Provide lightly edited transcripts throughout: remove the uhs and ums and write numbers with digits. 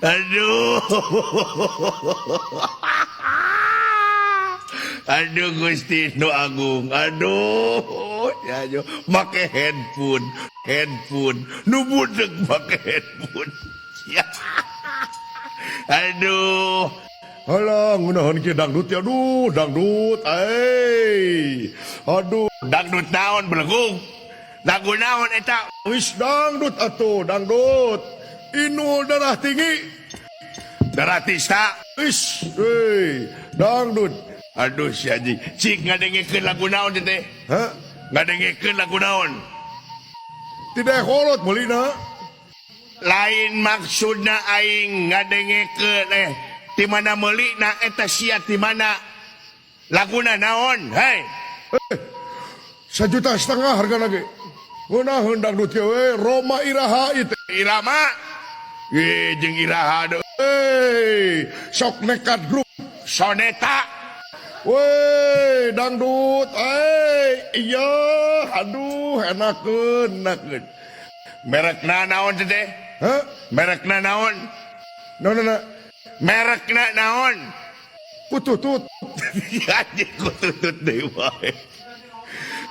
Aduh. Aduh Gusti Nu Agung. Aduh. Ya yo make headphone. Nu budeg make headphone. Ya. Aduh. Halah ngunahan kieu dangdut ya, aduh dangdut aduh Dangdut naon belegung? Lagu naon eta? wis dangdut atuh dangdut inul darah tinggi Darah tista. wis dangdut Aduh si Haji. Cik ngadengikeun lagu naon teh? ha Ngadengikeun lagu naon? tidak kolot meulina Lain maksudna aing ngadengikeun di mana meulina eta sia di mana laguna naon? Hei. 1,5 juta harga lagi ngunahan dangdut ya we Roma Iraha itu Irama. Jeung Iraha deui. sok nekat grup Soneta. weh dangdut iya aduh enakeun Merekna naon teh? ha Merekna naon? nona Merekna naon? pututut Anjing ku tutut deui wae.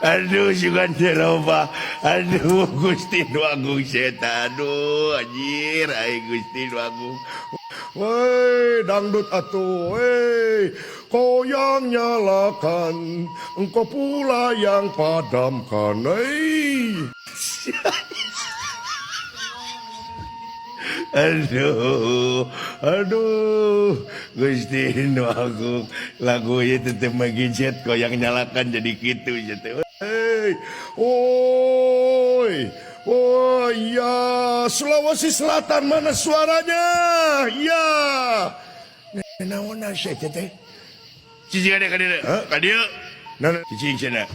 Aduh sugan loba. Aduh Gusti Nu Agung seta. Aduh anjir ai Gusti Nu Agung. weh dangdut atuh kau yang nyalakan engkau pula yang padamkan aduh Gusti Nu Agung lagu itu tetep magijet kok yang nyalakan jadi gitu gitu. oi oh ya Sulawesi Selatan mana suaranya ya Naon sih teh? Cicing ada ka dieu? Ka dieu? nah Cicing cenah.